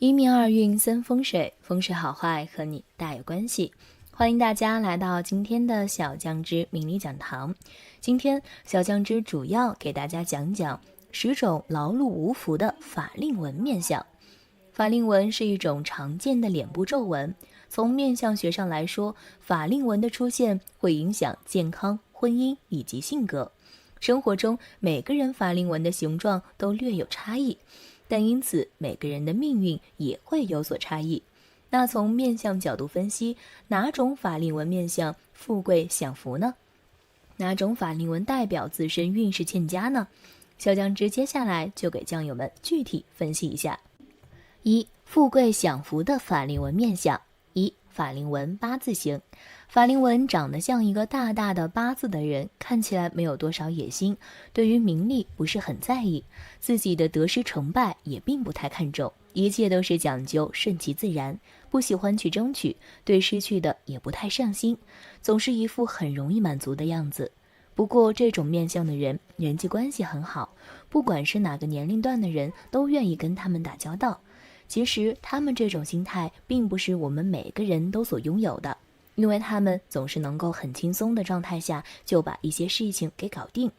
一命二运三风水，风水好坏和你大有关系。欢迎大家来到今天的小酱汁命理讲堂。今天小酱汁主要给大家讲讲10种劳碌无福的法令纹面相。法令纹是一种常见的脸部皱纹，从面相学上来说，法令纹的出现会影响健康、婚姻以及性格。生活中每个人法令纹的形状都略有差异，但因此每个人的命运也会有所差异。那从面相角度分析，哪种法令纹面相富贵享福呢？哪种法令纹代表自身运势欠佳呢？小酱汁接下来就给酱友们具体分析一下。一、富贵享福的法令纹面相。一、法令纹八字形。法令纹长得像一个大大的八字的人，看起来没有多少野心，对于名利不是很在意，自己的得失成败也并不太看重，一切都是讲究顺其自然，不喜欢去争取，对失去的也不太上心，总是一副很容易满足的样子。不过这种面相的人人际关系很好，不管是哪个年龄段的人都愿意跟他们打交道。其实他们这种心态并不是我们每个人都所拥有的，因为他们总是能够很轻松的状态下就把一些事情给搞定，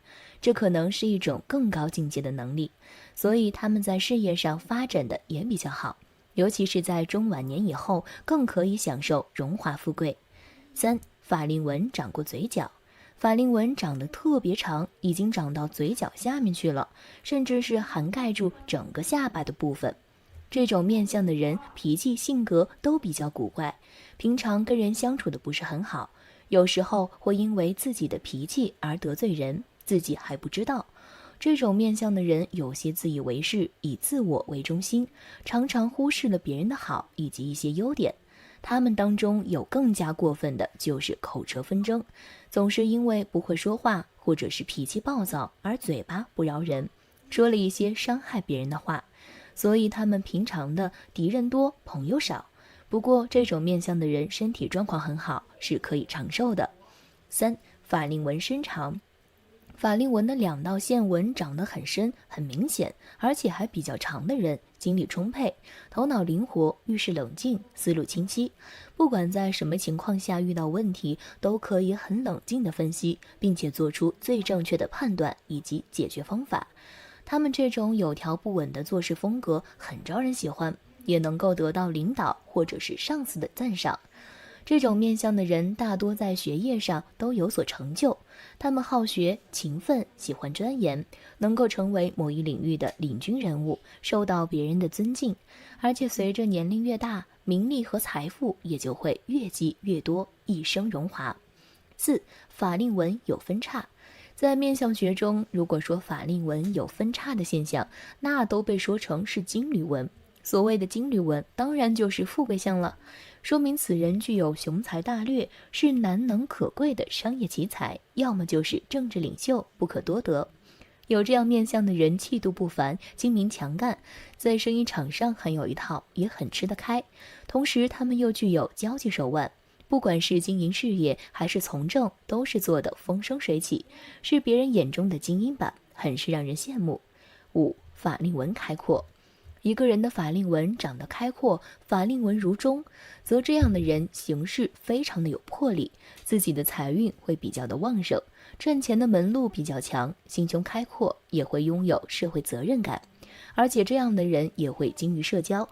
这可能是一种更高境界的能力，所以他们在事业上发展的也比较好，尤其是在中晚年以后更可以享受荣华富贵。三、法令纹长过嘴角。法令纹长得特别长，已经长到嘴角下面去了，甚至是涵盖住整个下巴的部分。这种面相的人脾气性格都比较古怪，平常跟人相处的不是很好，有时候会因为自己的脾气而得罪人，自己还不知道。这种面相的人有些自以为是，以自我为中心，常常忽视了别人的好以及一些优点。他们当中有更加过分的就是口舌纷争，总是因为不会说话或者是脾气暴躁而嘴巴不饶人，说了一些伤害别人的话，所以他们平常的敌人多朋友少。不过这种面相的人身体状况很好，是可以长寿的。三、法令纹深长。法令纹的2道线纹长得很深很明显，而且还比较长的人，精力充沛，头脑灵活，遇事冷静，思路清晰，不管在什么情况下遇到问题，都可以很冷静地分析，并且做出最正确的判断以及解决方法。他们这种有条不紊的做事风格很招人喜欢，也能够得到领导或者是上司的赞赏。这种面相的人大多在学业上都有所成就，他们好学、勤奋，喜欢钻研，能够成为某一领域的领军人物，受到别人的尊敬。而且随着年龄越大，名利和财富也就会越积越多，一生荣华。四、法令纹有分叉。在面相学中，如果说法令纹有分叉的现象，那都被说成是金缕纹。所谓的金缕纹当然就是富贵相了，说明此人具有雄才大略，是难能可贵的商业奇才，要么就是政治领袖，不可多得。有这样面相的人气度不凡，精明强干，在生意场上很有一套，也很吃得开，同时他们又具有交际手腕，不管是经营事业还是从政，都是做得风生水起，是别人眼中的精英版，很是让人羡慕。五、法令纹开阔。一个人的法令纹长得开阔，法令纹如中，则这样的人行事非常的有魄力，自己的财运会比较的旺盛，赚钱的门路比较强，心胸开阔，也会拥有社会责任感。而且这样的人也会精于社交，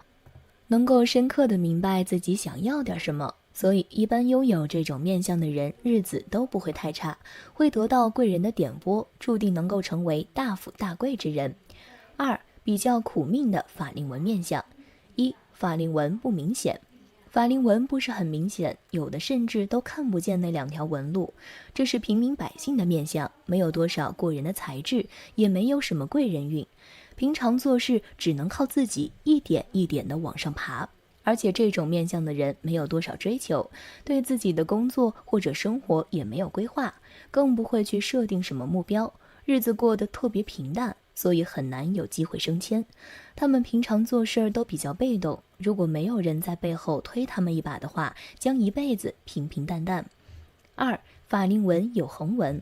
能够深刻的明白自己想要点什么，所以一般拥有这种面相的人日子都不会太差，会得到贵人的点拨，注定能够成为大富大贵之人。二、比较苦命的法令纹面相。一、法令纹不明显。法令纹不是很明显，有的甚至都看不见那2条纹路，这是平民百姓的面相，没有多少过人的才智，也没有什么贵人运，平常做事只能靠自己一点一点的往上爬。而且这种面相的人没有多少追求，对自己的工作或者生活也没有规划，更不会去设定什么目标，日子过得特别平淡，所以很难有机会升迁。他们平常做事都比较被动，如果没有人在背后推他们一把的话，将一辈子平平淡淡。二、法令纹有横纹。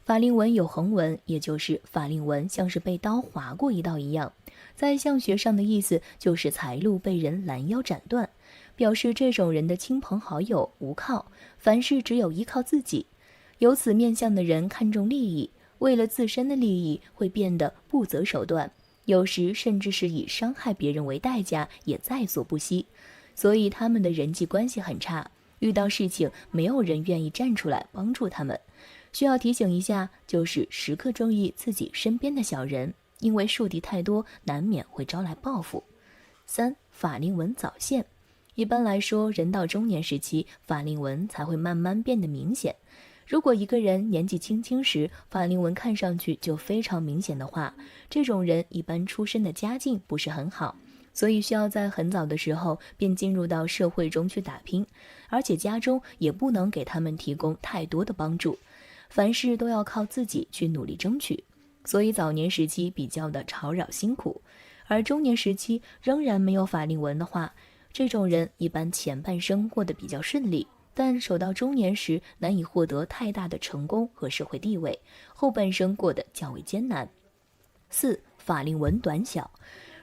法令纹有横纹，也就是法令纹像是被刀划过一道一样，在相学上的意思就是财路被人拦腰斩断，表示这种人的亲朋好友无靠，凡事只有依靠自己。有此面相的人看重利益，为了自身的利益会变得不择手段，有时甚至是以伤害别人为代价也在所不惜，所以他们的人际关系很差，遇到事情没有人愿意站出来帮助他们。需要提醒一下，就是时刻注意自己身边的小人，因为树敌太多，难免会招来报复。3. 法令纹早现。一般来说，人到中年时期，法令纹才会慢慢变得明显。如果一个人年纪轻轻时法令纹看上去就非常明显的话，这种人一般出身的家境不是很好，所以需要在很早的时候便进入到社会中去打拼，而且家中也不能给他们提供太多的帮助，凡事都要靠自己去努力争取，所以早年时期比较的吵扰辛苦。而中年时期仍然没有法令纹的话，这种人一般前半生过得比较顺利，但守到中年时难以获得太大的成功和社会地位，后半生过得较为艰难。4. 法令纹短小。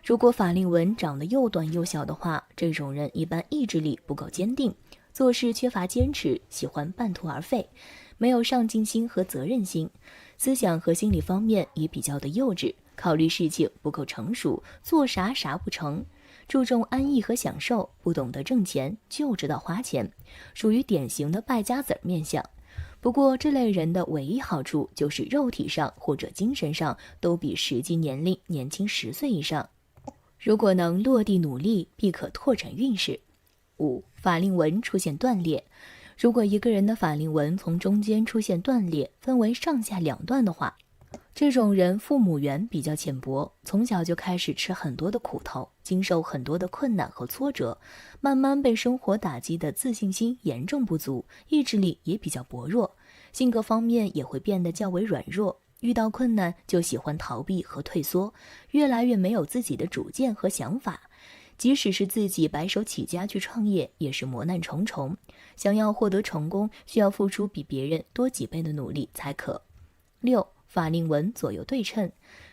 如果法令纹长得又短又小的话，这种人一般意志力不够坚定，做事缺乏坚持，喜欢半途而废，没有上进心和责任心，思想和心理方面也比较的幼稚，考虑事情不够成熟，做啥不成，注重安逸和享受，不懂得挣钱，就知道花钱，属于典型的败家子面相。不过这类人的唯一好处就是肉体上或者精神上都比实际年龄年轻10岁以上，如果能落地努力，必可拓展运势。5. 法令纹出现断裂。如果一个人的法令纹从中间出现断裂，分为上下两段的话，这种人父母缘比较浅薄，从小就开始吃很多的苦头，经受很多的困难和挫折，慢慢被生活打击的自信心严重不足，意志力也比较薄弱，性格方面也会变得较为软弱，遇到困难就喜欢逃避和退缩，越来越没有自己的主见和想法。即使是自己白手起家去创业，也是磨难重重，想要获得成功，需要付出比别人多几倍的努力才可。6. 法令纹左右对称。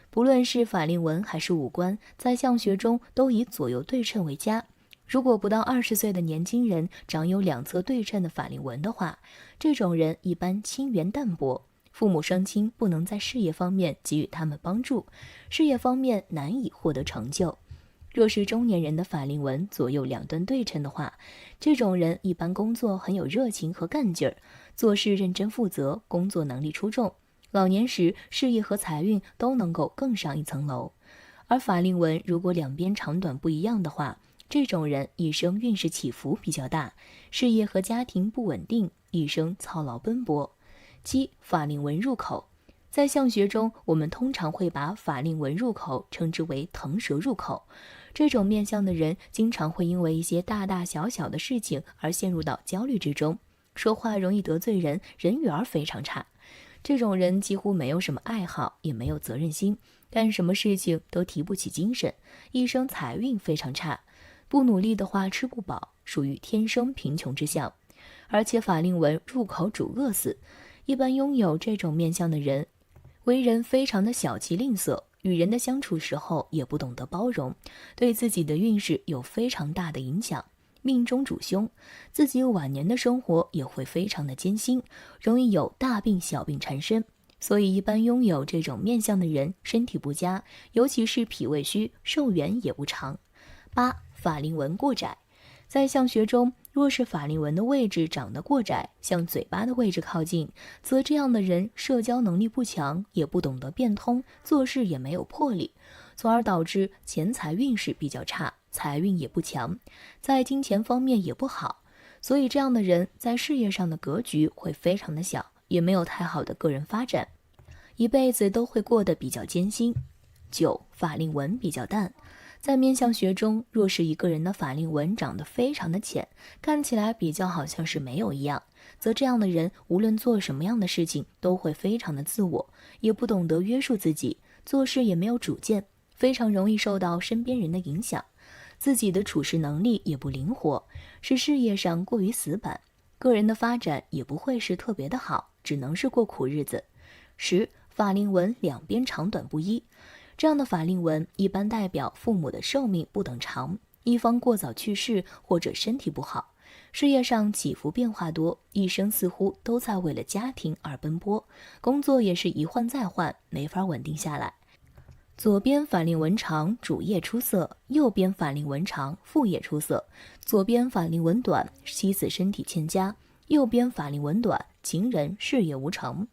不论是法令纹还是五官，在相学中都以左右对称为佳。如果不到20岁的年轻人长有两侧对称的法令纹的话，这种人一般亲缘淡薄，父母双亲不能在事业方面给予他们帮助，事业方面难以获得成就。若是中年人的法令纹左右两端对称的话，这种人一般工作很有热情和干劲儿，做事认真负责，工作能力出众，老年时事业和财运都能够更上一层楼。而法令纹如果两边长短不一样的话，这种人一生运势起伏比较大，事业和家庭不稳定，一生操劳奔波。7. 法令纹入口。在相学中，我们通常会把法令纹入口称之为腾蛇入口。这种面相的人经常会因为一些大大小小的事情而陷入到焦虑之中，说话容易得罪人，人缘非常差。这种人几乎没有什么爱好，也没有责任心，干什么事情都提不起精神，一生财运非常差，不努力的话吃不饱，属于天生贫穷之相。而且法令纹入口主饿死，一般拥有这种面相的人为人非常的小气吝啬，与人的相处时候也不懂得包容，对自己的运势有非常大的影响。命中主凶，自己晚年的生活也会非常的艰辛，容易有大病小病缠身。所以一般拥有这种面相的人身体不佳，尤其是脾胃虚，寿元也不长。8. 法令纹过窄。在相学中，若是法令纹的位置长得过窄，向嘴巴的位置靠近，则这样的人社交能力不强，也不懂得变通，做事也没有魄力，从而导致钱财运势比较差，财运也不强，在金钱方面也不好。所以这样的人在事业上的格局会非常的小，也没有太好的个人发展，一辈子都会过得比较艰辛。9. 法令纹比较淡。在面相学中，若是一个人的法令纹长得非常的浅，看起来比较好像是没有一样，则这样的人无论做什么样的事情都会非常的自我，也不懂得约束自己，做事也没有主见，非常容易受到身边人的影响，自己的处事能力也不灵活，是事业上过于死板，个人的发展也不会是特别的好，只能是过苦日子。10. 法令纹两边长短不一。这样的法令纹一般代表父母的寿命不等长，一方过早去世或者身体不好，事业上起伏变化多，一生似乎都在为了家庭而奔波，工作也是一换再换，没法稳定下来。左边法令纹长，主业出色；右边法令纹长，副业出色。左边法令纹短，妻子身体欠佳；右边法令纹短，情人事业无成。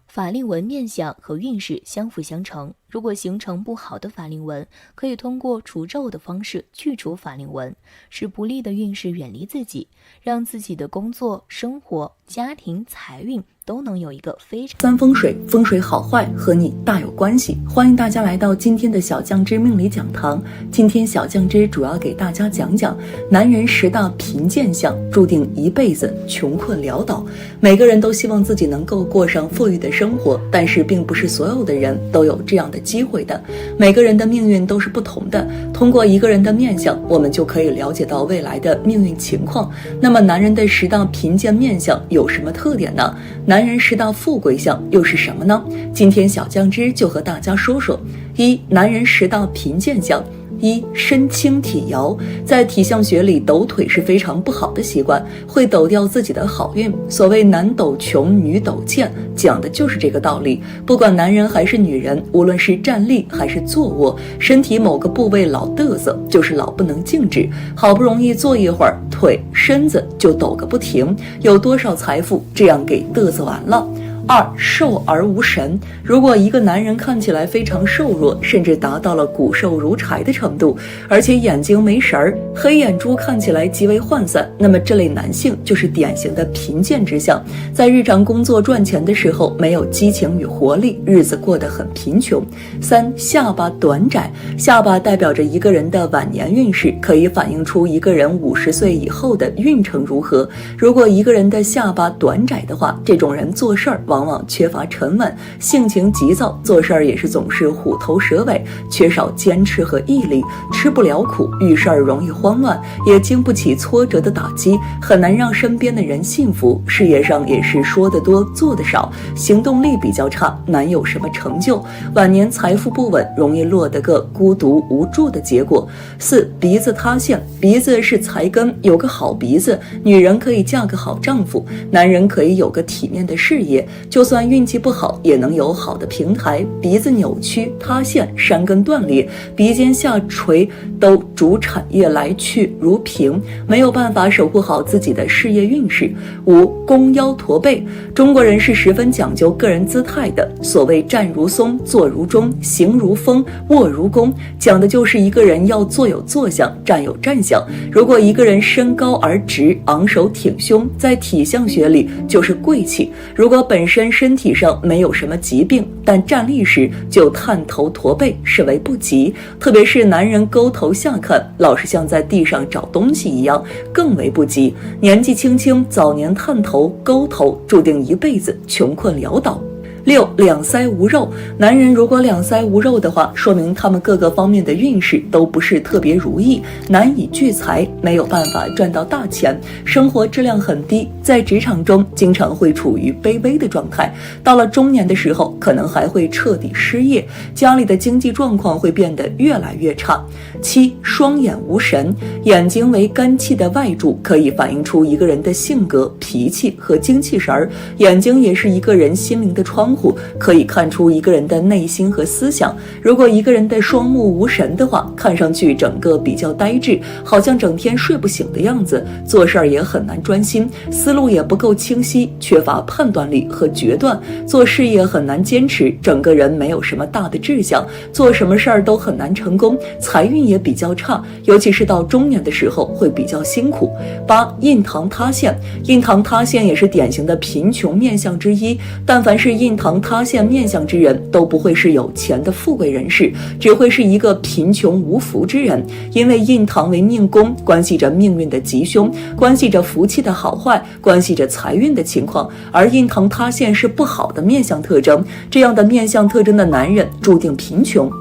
法令纹面相和运势相辅相成，如果形成不好的法令纹，可以通过除皱的方式去除法令纹，使不利的运势远离自己，让自己的工作、生活、家庭、财运都能有一个非常。三风水，风水好坏和你大有关系。欢迎大家来到今天的小酱汁命理讲堂。今天小酱汁主要给大家讲讲男人10大贫贱相，注定一辈子穷困潦倒。每个人都希望自己能够过上富裕的生活，但是并不是所有的人都有这样的机会的。每个人的命运都是不同的，通过一个人的面相，我们就可以了解到未来的命运情况。那么男人的10大贫贱面相有什么特点呢？男人10大富贵相又是什么呢？今天小酱汁就和大家说说。一、男人10大贫贱相。一、身轻体摇，在体相学里，抖腿是非常不好的习惯，会抖掉自己的好运。所谓男抖穷，女抖贱，讲的就是这个道理。不管男人还是女人，无论是站立还是坐卧，身体某个部位老嘚瑟，就是老不能静止，好不容易坐一会儿，腿身子就抖个不停，有多少财富这样给嘚瑟完了。2、瘦而无神。如果一个男人看起来非常瘦弱，甚至达到了骨瘦如柴的程度，而且眼睛没神儿，黑眼珠看起来极为涣散，那么这类男性就是典型的贫贱之相，在日常工作赚钱的时候没有激情与活力，日子过得很贫穷。3、下巴短窄。下巴代表着一个人的晚年运势，可以反映出一个人50岁以后的运程如何。如果一个人的下巴短窄的话，这种人做事儿往往缺乏沉稳，性情急躁，做事儿也是总是虎头蛇尾，缺少坚持和毅力，吃不了苦，遇事儿容易慌乱，也经不起挫折的打击，很难让身边的人信服。事业上也是说得多做得少，行动力比较差，难有什么成就。晚年财富不稳，容易落得个孤独无助的结果。4、鼻子塌陷。鼻子是财根，有个好鼻子，女人可以嫁个好丈夫，男人可以有个体面的事业，就算运气不好也能有好的平台。鼻子扭曲塌陷，山根断裂，鼻尖下垂，都主产业来去如萍，没有办法守护好自己的事业运势。5、弓腰驼背。中国人是十分讲究个人姿态的，所谓站如松，坐如钟，行如风，卧如弓，讲的就是一个人要坐有坐相，站有站相。如果一个人身高而直，昂首挺胸，在体相学里就是贵气。如果本身身体上没有什么疾病，但站立时就探头驼背，视为不吉。特别是男人勾头下看，老是像在地上找东西一样，更为不吉。年纪轻轻早年探头勾头，注定一辈子穷困潦倒。6、两腮无肉。男人如果两腮无肉的话，说明他们各个方面的运势都不是特别如意，难以聚财，没有办法赚到大钱，生活质量很低，在职场中经常会处于卑微的状态，到了中年的时候可能还会彻底失业，家里的经济状况会变得越来越差。7、双眼无神。眼睛为肝气的外柱，可以反映出一个人的性格、脾气和精气神儿。眼睛也是一个人心灵的窗户，可以看出一个人的内心和思想。如果一个人的双目无神的话，看上去整个比较呆滞，好像整天睡不醒的样子，做事儿也很难专心，思路也不够清晰，缺乏判断力和决断，做事业很难坚持，整个人没有什么大的志向，做什么事儿都很难成功，财运也比较差，尤其是到中年的时候会比较辛苦。8、印堂塌陷。印堂塌陷也是典型的贫穷面相之一，但凡是印堂塌陷面相之人都不会是有钱的富贵人士，只会是一个贫穷无福之人。因为印堂为命宫，关系着命运的吉凶，关系着福气的好坏，关系着财运的情况，而印堂塌陷是不好的面相特征，这样的面相特征的男人注定贫穷。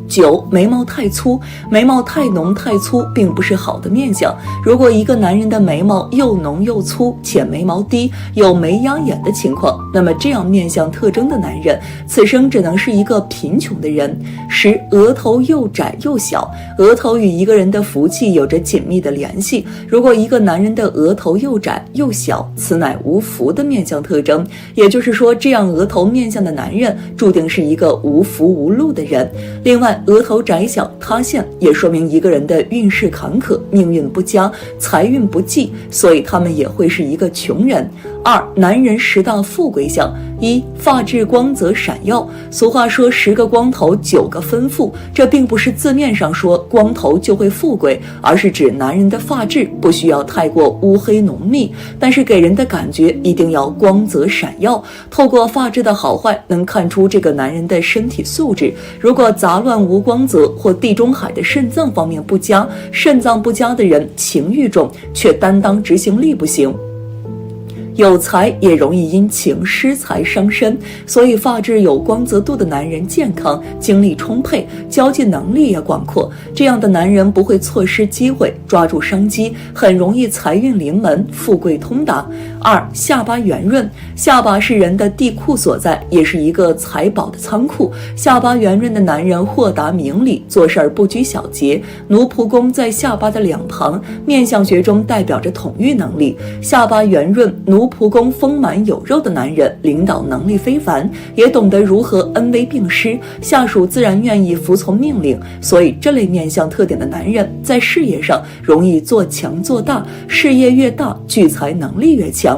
9. 眉毛太粗，眉毛太浓太粗并不是好的面相。如果一个男人的眉毛又浓又粗，且眉毛低，有眉压眼的情况，那么这样面相特征的男人，此生只能是一个贫穷的人。10. 额头又窄又小，额头与一个人的福气有着紧密的联系。如果一个男人的额头又窄又小，此乃无福的面相特征。也就是说，这样额头面相的男人注定是一个无福无禄的人。另外，额头窄小塌陷也说明一个人的运势坎坷，命运不佳，财运不济，所以他们也会是一个穷人。2. 男人10大富贵相。1. 发质光泽闪耀。俗话说10个光头9个分富，这并不是字面上说光头就会富贵，而是指男人的发质不需要太过乌黑浓密，但是给人的感觉一定要光泽闪耀。透过发质的好坏能看出这个男人的身体素质。如果杂乱无光泽或地中海的肾脏方面不佳，肾脏不佳的人情欲重，却担当执行力不行。有财也容易因情失财伤身，所以发质有光泽度的男人健康，精力充沛，交际能力也广阔。这样的男人不会错失机会，抓住商机，很容易财运临门，富贵通达。2. 下巴圆润。下巴是人的地库所在，也是一个财宝的仓库。下巴圆润的男人豁达明理，做事儿不拘小节。奴仆宫在下巴的两旁，面相学中代表着统御能力。下巴圆润，奴仆宫丰满有肉的男人，领导能力非凡，也懂得如何恩威并施，下属自然愿意服从命令。所以这类面相特点的男人在事业上容易做强做大，事业越大，聚财能力越强。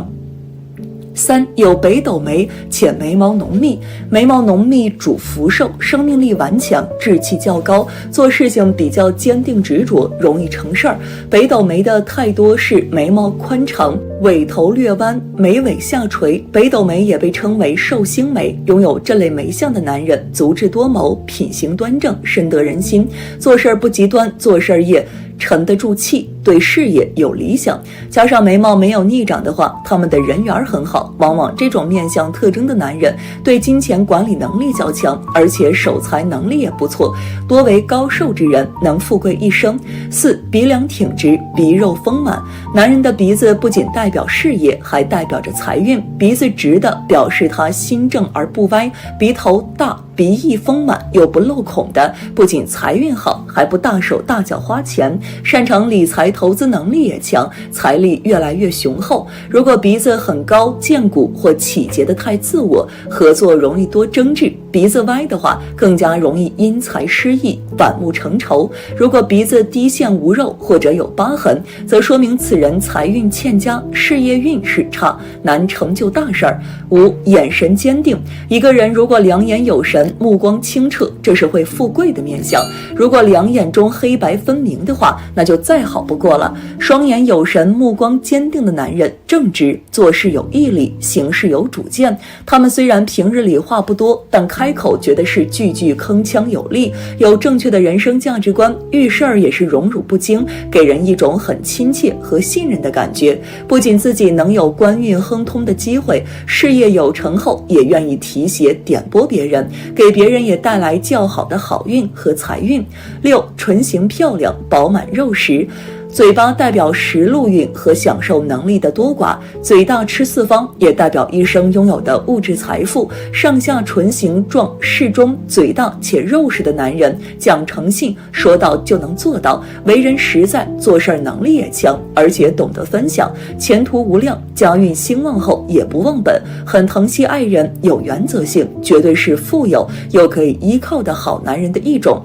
3. 有北斗眉且眉毛浓密。眉毛浓密主福寿，生命力顽强，志气较高，做事情比较坚定执着，容易成事儿。北斗眉的太多是眉毛宽长，尾头略弯，眉尾下垂。北斗眉也被称为寿星眉。拥有这类眉相的男人足智多谋，品行端正，深得人心，做事不极端，做事也沉得住气，对事业有理想。加上眉毛没有逆长的话，他们的人缘很好。往往这种面相特征的男人对金钱管理能力较强，而且守财能力也不错，多为高寿之人，能富贵一生。4. 鼻梁挺直，鼻肉丰满。男人的鼻子不仅代表事业，还代表着财运。鼻子直的表示他心正而不歪，鼻头大，鼻翼丰满又不漏孔的，不仅财运好，还不大手大脚花钱，擅长理财投资能力也强，财力越来越雄厚。如果鼻子很高见骨或起结的太自我，合作容易多争执。鼻子歪的话，更加容易因财失义，反目成仇。如果鼻子低陷无肉或者有疤痕，则说明此人财运欠佳，事业运势差，难成就大事儿。5. 眼神坚定。一个人如果两眼有神，目光清澈，这是会富贵的面相。如果两眼中黑白分明的话，那就再好不过了。双眼有神，目光坚定的男人正直，做事有毅力，行事有主见。他们虽然平日里话不多，但开口绝对是句句铿锵有力，有正确的人生价值观，遇事儿也是荣辱不惊，给人一种很亲切和信任的感觉。不仅自己能有官运亨通的机会，事业有成后也愿意提携点拨别人，给别人也带来较好的好运和财运。6. 唇形漂亮，饱满肉实。嘴巴代表食禄运和享受能力的多寡，嘴大吃四方也代表一生拥有的物质财富。上下唇形状适中，嘴大且肉实的男人，讲诚信，说到就能做到，为人实在，做事能力也强，而且懂得分享，前途无量。家运兴旺后也不忘本，很疼惜爱人，有原则性，绝对是富有又可以依靠的好男人的一种。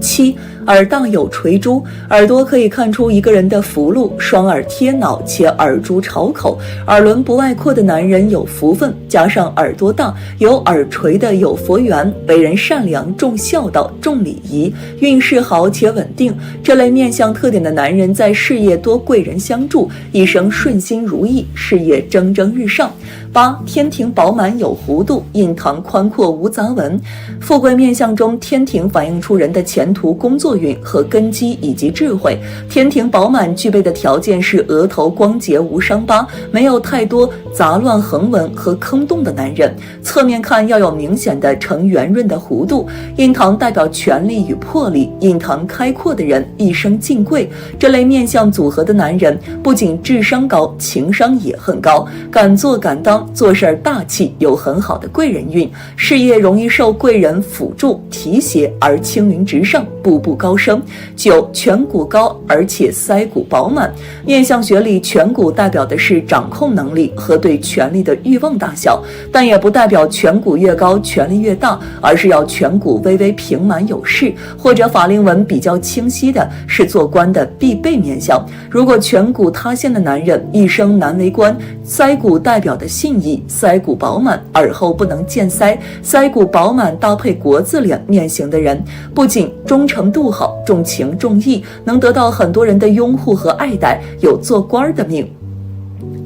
7. 耳大有垂珠。耳朵可以看出一个人的福禄，双耳贴脑且耳珠朝口，耳轮不外扩的男人有福分，加上耳朵大有耳垂的有佛缘，为人善良，重孝道，重礼仪，运势好且稳定。这类面相特点的男人在事业多贵人相助，一生顺心如意，事业蒸蒸日上。8. 天庭饱满有弧度，印堂宽阔无杂纹。富贵面相中，天庭反映出人的前途工作作运和根基以及智慧。天庭饱满具备的条件是额头光洁无伤疤，没有太多杂乱横纹和坑洞的男人。侧面看要有明显的呈圆润的弧度。印堂代表权力与魄力，印堂开阔的人一生进贵。这类面相组合的男人不仅智商高，情商也很高，敢做敢当，做事大气，有很好的贵人运，事业容易受贵人辅助提携而青云直上，步步高升。9，颧骨高而且腮骨饱满。面相学里，颧骨代表的是掌控能力和对权力的欲望大小，但也不代表颧骨越高权力越大，而是要颧骨微微平满有势，或者法令纹比较清晰的是做官的必备面相。如果颧骨塌陷的男人一生难为官。腮骨代表的信义，腮骨饱满，耳后不能见腮，腮骨饱满搭配国字脸面型的人，不仅忠诚度好，重情重义，能得到很多人的拥护和爱戴，有做官的命。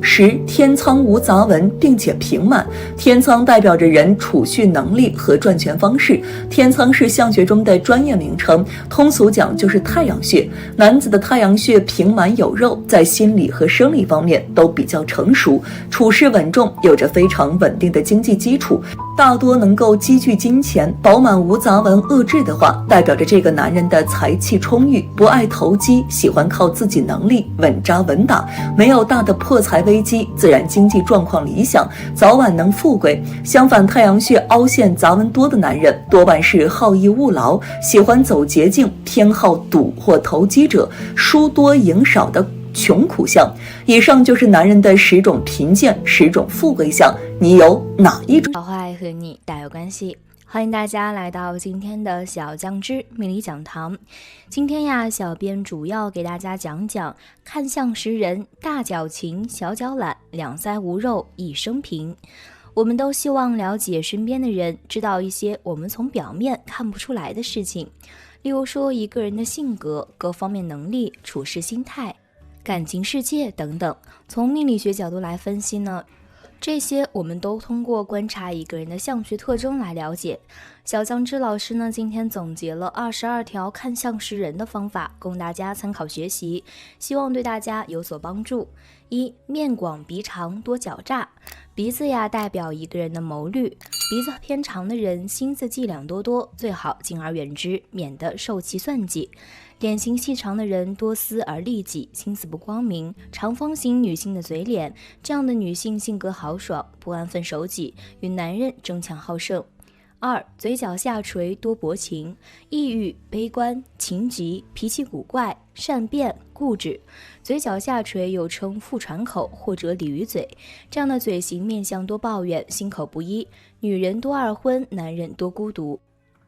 10，天仓无杂纹并且平满。天仓代表着人储蓄能力和赚钱方式。天仓是相学中的专业名称，通俗讲就是太阳穴。男子的太阳穴平满有肉，在心理和生理方面都比较成熟，处事稳重，有着非常稳定的经济基础，大多能够积聚金钱。饱满无杂纹遏制的话，代表着这个男人的财气充裕，不爱投机，喜欢靠自己能力稳扎稳打，没有大的破财危机，自然经济状况理想，早晚能富贵。相反，太阳穴凹陷杂纹多的男人多半是好逸恶劳，喜欢走捷径，偏好赌或投机者，输多赢少的穷苦相。以上就是男人的10种贫贱，10种富贵相，你有哪一种？好坏和你大有关系。欢迎大家来到今天的小酱汁命理讲堂。今天呀，小编主要给大家讲讲看相识人，大脚勤，小脚懒，两腮无肉，一生平。我们都希望了解身边的人，知道一些我们从表面看不出来的事情，例如说一个人的性格、各方面能力、处事心态、感情世界等等。从命理学角度来分析呢，这些我们都通过观察一个人的相学特征来了解。小酱汁老师呢，今天总结了22条看相识人的方法，供大家参考学习，希望对大家有所帮助。1，面广鼻长，多狡诈。鼻子呀，代表一个人的谋虑，鼻子偏长的人心思伎俩多，最好敬而远之，免得受其算计。脸型细长的人多思而利己，心思不光明，长方形女性的嘴脸，这样的女性性格豪爽，不安分守己，与男人争强好胜。2，嘴角下垂，多薄情，抑郁、悲观、情急，脾气古怪，善变、固执。嘴角下垂又称腹喘口或者鲤鱼嘴，这样的嘴型面相多抱怨，心口不一，女人多二婚，男人多孤独。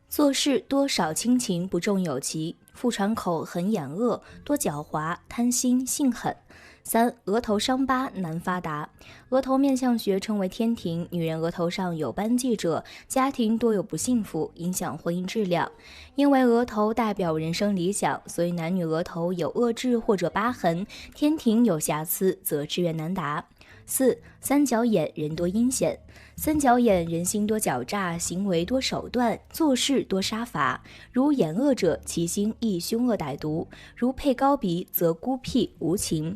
做事多少亲情，不重友情，腹喘口，很眼恶，多狡猾，贪心，性狠。3，额头伤疤难发达。额头面相学称为天庭，女人额头上有斑迹者，家庭多有不幸福，影响婚姻质量。因为额头代表人生理想，所以男女额头有恶痣或者疤痕，天庭有瑕疵，则志愿难达。4，三角眼，人多阴险。三角眼人心多狡诈，行为多手段，做事多杀伐。如眼恶者，其心亦凶恶歹毒；如配高鼻，则孤僻无情，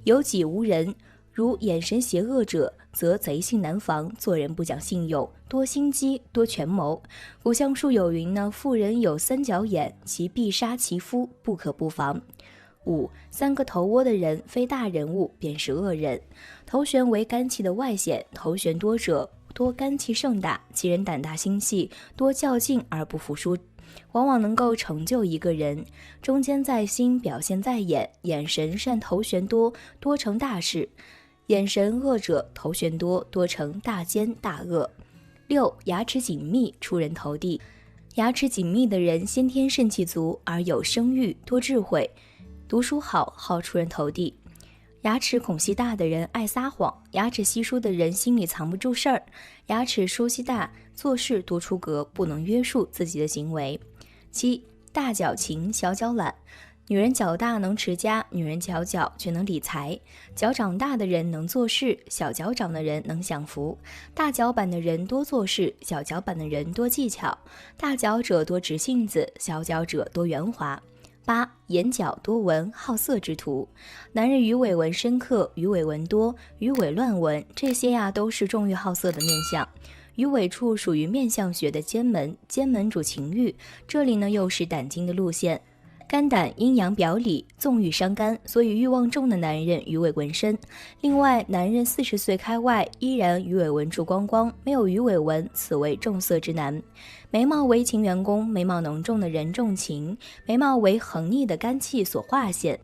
有己无人。如眼神邪恶者，则贼性难防，做人不讲信用，多心机，多权谋。古相书有云呢，妇人有三角眼，其必杀其夫，不可不防。5，三个头窝的人，非大人物便是恶人。头悬为肝气的外显，头悬多者多肝气盛大，其人胆大心细，多较劲而不服输，往往能够成就一个人。中间在心，表现在眼，眼神善头悬多，多成大事；眼神恶者头悬多，多成大奸大恶。6，牙齿紧密，出人头地。牙齿紧密的人先天肾气足，而有声誉，多智慧，读书好，好出人头地。牙齿孔隙大的人爱撒谎，牙齿稀疏的人心里藏不住事儿。牙齿疏稀大，做事多出格，不能约束自己的行为。7，大脚勤，小脚懒。女人脚大能持家，女人小脚却能理财。脚长大的人能做事，小脚长的人能享福。大脚板的人多做事，小脚板的人多技巧。大脚者多直性子，小脚者多圆滑。8. 眼角多纹，好色之徒。男人鱼尾纹深刻，鱼尾纹多，鱼尾乱纹，这些都是重欲好色的面相。鱼尾处属于面相学的奸门，奸门主情欲，这里又是胆经的路线。肝胆阴阳表里，纵欲伤肝，所以欲望重的男人鱼尾纹深。另外，男人40岁开外依然鱼尾纹处光光，没有鱼尾纹，此为重色之男。眉毛为情员工，眉毛浓重的人重情，眉毛为横逆的肝气所化现。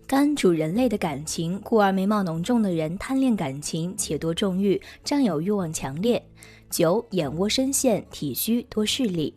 肝主人类的感情，故而眉毛浓重的人贪恋感情，且多重欲，占有欲望强烈。9. 眼窝深陷，体虚多视力。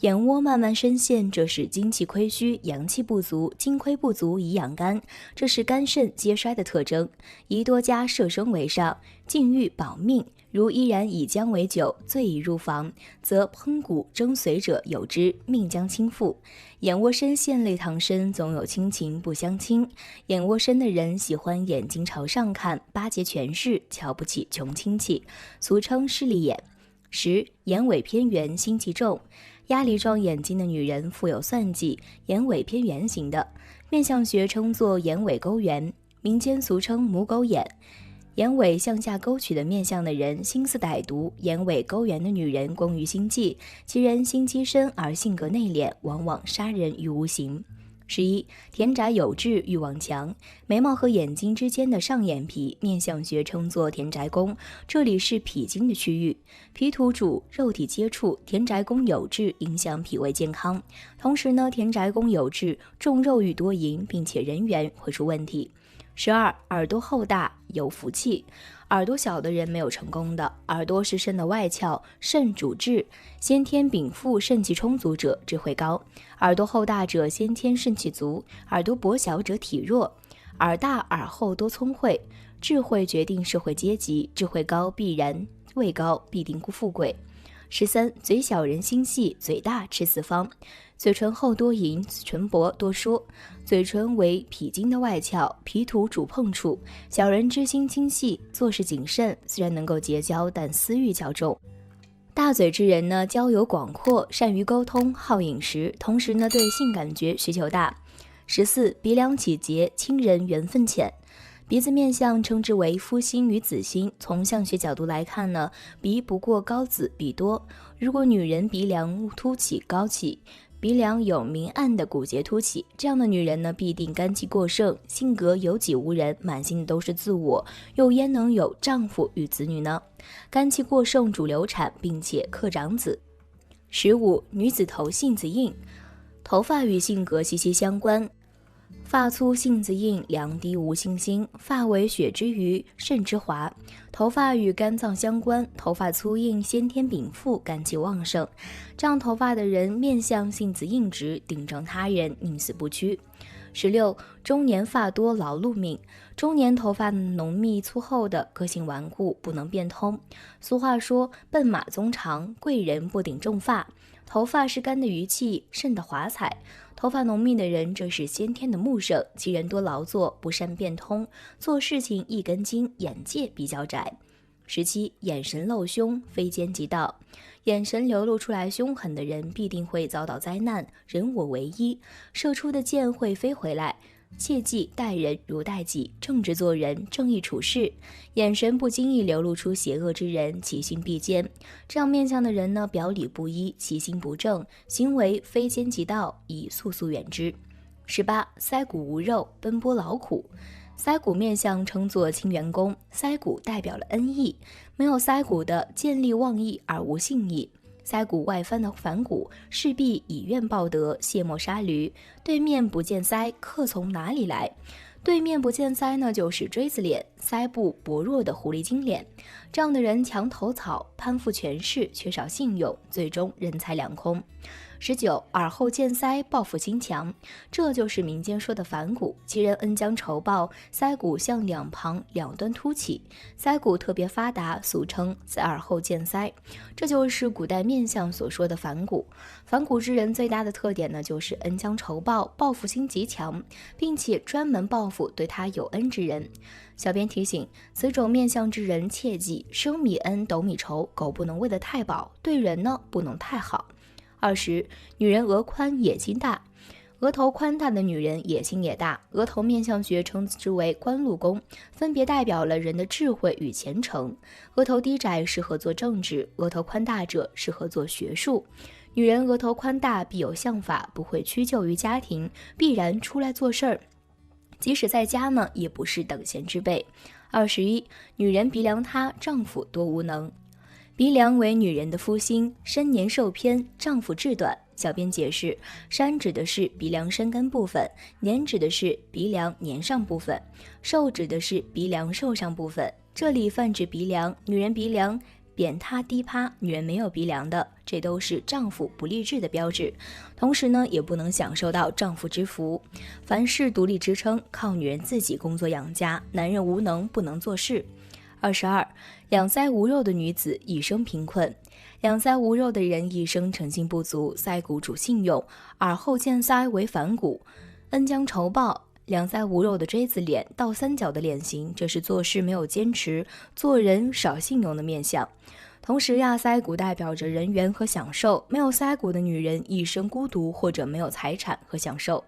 眼窝慢慢深陷，这是精气亏虚，阳气不足，精亏不足以养肝，这是肝肾皆衰的特征。宜多加摄生为上，禁欲保命。如依然以姜为酒，醉已入房，则烹骨蒸髓者有之，命将倾覆。眼窝深陷类唐参，总有亲情不相亲。眼窝深的人喜欢眼睛朝上看，巴结权势，瞧不起穷亲戚，俗称势利眼。10. 眼尾偏圆，心计重。鸭梨状眼睛的女人富有算计，眼尾偏圆形的，面相学称作眼尾勾圆，民间俗称母狗眼。眼尾向下勾曲的面相的人心思歹毒，眼尾勾圆的女人工于心计，其人心机深而性格内敛，往往杀人于无形。11. 田宅有志，欲望强。眉毛和眼睛之间的上眼皮，面相学称作田宅宫，这里是脾经的区域。脾土主肉体接触，田宅宫有志，影响脾胃健康。同时田宅宫有志，重肉欲多淫，并且人缘会出问题。12. 耳朵厚大，有福气。耳朵小的人没有成功的，耳朵是肾的外窍，肾主志，先天禀赋肾气充足者智慧高，耳朵厚大者先天肾气足，耳朵薄小者体弱。耳大耳厚多聪慧，智慧决定社会阶级，智慧高必然位高，必定富贵。13. 嘴小人心细，嘴大吃四方。嘴唇厚多淫，唇薄多说。嘴唇为脾经的外窍，脾土主碰触，小人之心轻细，做事谨慎，虽然能够结交，但私欲较重。大嘴之人交友广阔，善于沟通，好饮食，同时对性感觉需求大。14. 鼻梁起结，亲人缘分浅。鼻子面相称之为夫心与子心，从相学角度来看鼻不过高子鼻多。如果女人鼻梁凸起高起，鼻梁有明暗的骨节凸起，这样的女人必定肝气过盛，性格有己无人，满心的都是自我，又焉能有丈夫与子女呢？肝气过盛主流产，并且克长子。15. 女子头性子硬。头发与性格息息相关，发粗性子硬，梁低无信心，发为血之余，肾之华。头发与肝脏相关，头发粗硬，先天禀赋，肝气旺盛。长头发的人面相性子硬直，顶撞他人，宁死不屈。16. 中年发多，劳碌命。中年头发浓密粗厚的，个性顽固，不能变通。俗话说，笨马宗长，贵人不顶重发。头发是肝的余气，肾的华彩。头发浓密的人，这是先天的木盛，其人多劳作，不善变通，做事情一根筋，眼界比较窄。17. 眼神露凶，非奸即盗。眼神流露出来凶狠的人，必定会遭到灾难，人我为一，射出的箭会飞回来。切记待人如待己，正直做人，正义处事。眼神不经意流露出邪恶之人，其心必坚。这样面相的人表里不一，其心不正，行为非奸即盗，宜速速远之。18. 腮骨无肉，奔波劳苦。腮骨面相称作清元宫，腮骨代表了恩义，没有腮骨的见利忘义而无信义。腮骨外翻的反骨，势必以怨报德，卸磨杀驴。对面不见腮，客从哪里来？对面不见腮就是锥子脸，腮部薄弱的狐狸精脸。这样的人墙头草，攀附权势，缺少信用，最终人财两空。19. 耳后见腮，报复心强，这就是民间说的反骨，其人恩将仇报，腮骨向两旁两端凸起，腮骨特别发达，俗称耳后见腮，这就是古代面相所说的反骨。反骨之人最大的特点呢，就是恩将仇报，报复心极强，并且专门报复对他有恩之人。小编提醒，此种面相之人切记升米恩，斗米仇，狗不能喂得太饱，对人呢不能太好。20. 女人额宽野心大，额头宽大的女人野心也大。额头面相学称之为官禄宫，分别代表了人的智慧与虔诚。额头低窄适合做政治，额头宽大者适合做学术。女人额头宽大必有相法，不会屈就于家庭，必然出来做事儿，即使在家呢，也不是等闲之辈。21. 女人鼻梁塌，丈夫多无能。鼻梁为女人的夫星，身年寿偏，丈夫志短。小编解释，山指的是鼻梁山根部分，年指的是鼻梁年上部分，寿指的是鼻梁寿上部分。这里泛指鼻梁，女人鼻梁扁塌低趴，女人没有鼻梁的，这都是丈夫不立志的标志。同时呢，也不能享受到丈夫之福。凡事独立支撑，靠女人自己工作养家，男人无能不能做事。22. 两腮无肉的女子一生贫困。两腮无肉的人一生诚信不足，腮骨主信用，耳后见腮为反骨，恩将仇报。两腮无肉的锥子脸，倒三角的脸型，这是做事没有坚持，做人少信用的面相。同时呀，腮骨代表着人缘和享受，没有腮骨的女人一生孤独，或者没有财产和享受。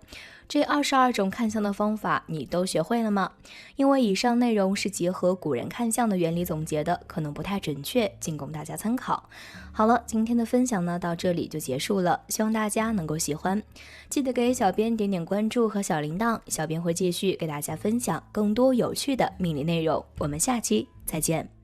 这22种看相的方法你都学会了吗？因为以上内容是结合古人看相的原理总结的，可能不太准确，仅供大家参考。好了，今天的分享呢到这里就结束了，希望大家能够喜欢。记得给小编点点关注和小铃铛，小编会继续给大家分享更多有趣的命理内容。我们下期再见。